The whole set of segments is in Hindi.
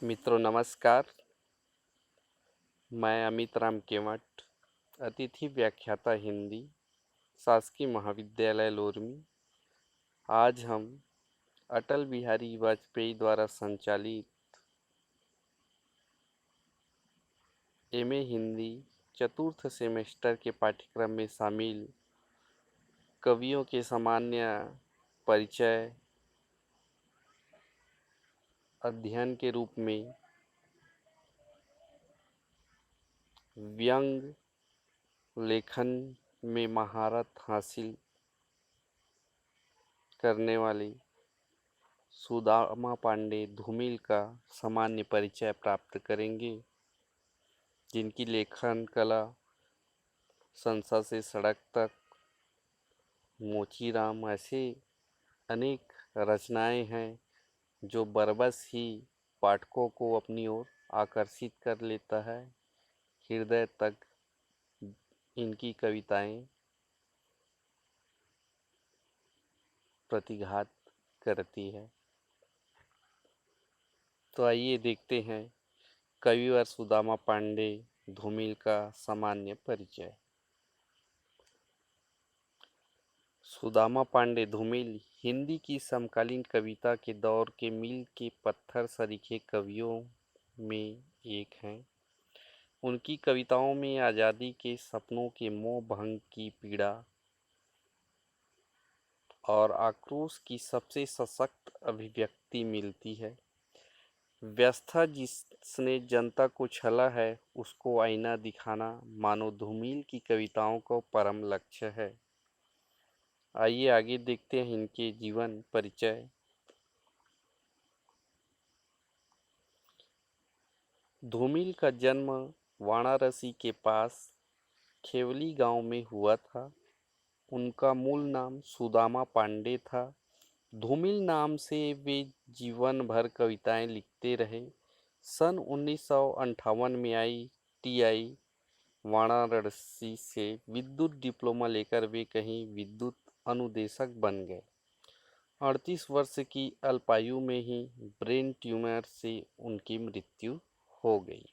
मित्रों नमस्कार। मैं अमित राम केवट, अतिथि व्याख्याता हिंदी, शासकीय महाविद्यालय लोरमी। आज हम अटल बिहारी वाजपेयी द्वारा संचालित एमए हिंदी चतुर्थ सेमेस्टर के पाठ्यक्रम में शामिल कवियों के सामान्य परिचय अध्ययन के रूप में व्यंग लेखन में महारत हासिल करने वाली सुदामा पांडे धूमिल का सामान्य परिचय प्राप्त करेंगे, जिनकी लेखन कला संसद से सड़क तक, मोचीराम ऐसे अनेक रचनाएं हैं जो बरबस ही पाठकों को अपनी ओर आकर्षित कर लेता है। हृदय तक इनकी कविताएं प्रतिघात करती है। तो आइए देखते हैं कविवर सुदामा पांडे धूमिल का सामान्य परिचय। सुदामा पांडे धूमिल हिंदी की समकालीन कविता के दौर के मील के पत्थर सरीखे कवियों में एक हैं। उनकी कविताओं में आज़ादी के सपनों के मोह भंग की पीड़ा और आक्रोश की सबसे सशक्त अभिव्यक्ति मिलती है। व्यवस्था जिसने जनता को छला है, उसको आईना दिखाना मानो धूमिल की कविताओं का परम लक्ष्य है। आइए आगे देखते हैं इनके जीवन परिचय। धूमिल का जन्म वाराणसी के पास खेवली गांव में हुआ था। उनका मूल नाम सुदामा पांडे था। धूमिल नाम से वे जीवन भर कविताएं लिखते रहे। सन 1958 में ITI वाराणसी से विद्युत डिप्लोमा लेकर वे कहीं विद्युत अनुदेशक बन गए। 38 वर्ष की अल्पायु में ही ब्रेन ट्यूमर से उनकी मृत्यु हो गई।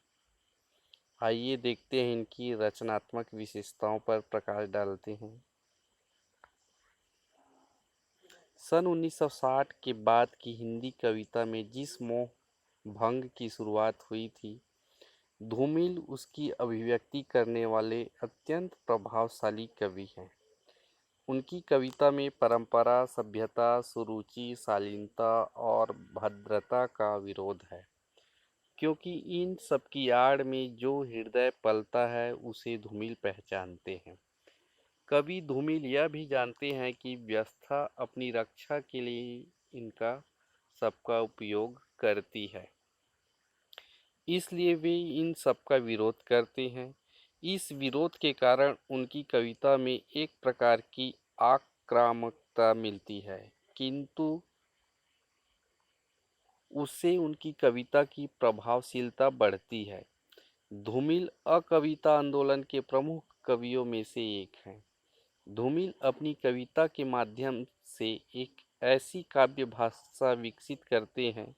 आइए देखते हैं इनकी रचनात्मक विशेषताओं पर प्रकाश डालते हैं। सन 1960 के बाद की हिंदी कविता में जिस मोह भंग की शुरुआत हुई थी, धूमिल उसकी अभिव्यक्ति करने वाले अत्यंत प्रभावशाली कवि हैं। उनकी कविता में परंपरा, सभ्यता, सुरुचि, शालीनता और भद्रता का विरोध है, क्योंकि इन सब की आड़ में जो हृदय पलता है उसे धूमिल पहचानते हैं। कवि धूमिल यह भी जानते हैं कि व्यवस्था अपनी रक्षा के लिए इनका सबका उपयोग करती है, इसलिए वे इन सब का विरोध करते हैं। इस विरोध के कारण उनकी कविता में एक प्रकार की आक्रामकता मिलती है, किंतु उससे उनकी कविता की प्रभावशीलता बढ़ती है। धूमिल अकविता आंदोलन के प्रमुख कवियों में से एक हैं। धूमिल अपनी कविता के माध्यम से एक ऐसी काव्य भाषा विकसित करते हैं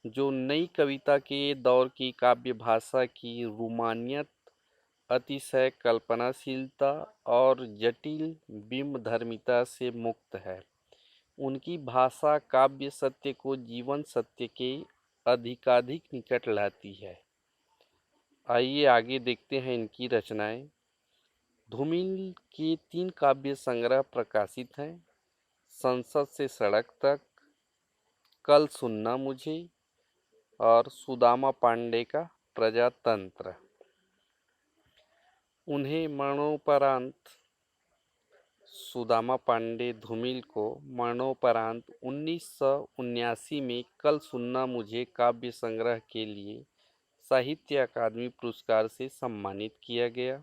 जो नई कविता के दौर की काव्य भाषा की रोमानियत, अतिशय कल्पनाशीलता और जटिल बिंबधर्मिता से मुक्त है। उनकी भाषा काव्य सत्य को जीवन सत्य के अधिकाधिक निकट लाती है। आइए आगे देखते हैं इनकी रचनाएं। धूमिल के 3 काव्य संग्रह प्रकाशित हैं: संसद से सड़क तक, कल सुनना मुझे और सुदामा पांडे का प्रजातंत्र। उन्हें मरणोपरांत सुदामा पांडे धूमिल को मरणोपरांत 1979 में कल सुनना मुझे काव्य संग्रह के लिए साहित्य अकादमी पुरस्कार से सम्मानित किया गया।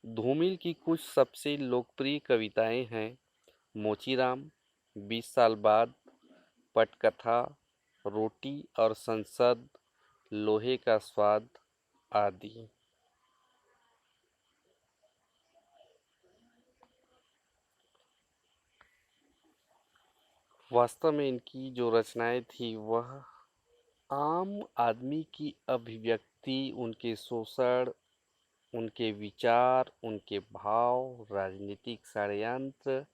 धूमिल की कुछ सबसे लोकप्रिय कविताएं हैं: मोचीराम, 20 साल बाद, पटकथा, रोटी और संसद, लोहे का स्वाद आदि। वास्तव में इनकी जो रचनाएं थी वह आम आदमी की अभिव्यक्ति, उनके शोषण, उनके विचार, उनके भाव, राजनीतिक षड्यंत्र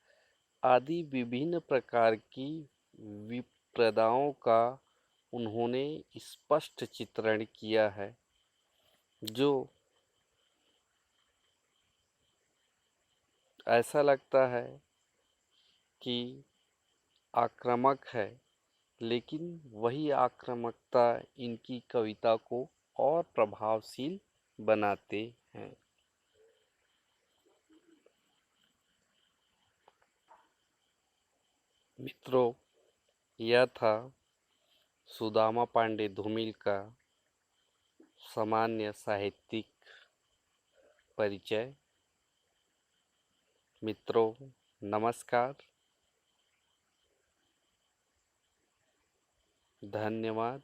आदि विभिन्न प्रकार की विप्रदाओं का उन्होंने स्पष्ट चित्रण किया है, जो ऐसा लगता है कि आक्रामक है, लेकिन वही आक्रामकता इनकी कविता को और प्रभावशील बनाते हैं। मित्रों, यह था सुदामा पांडे धूमिल का सामान्य साहित्यिक परिचय। मित्रों, नमस्कार, धन्यवाद।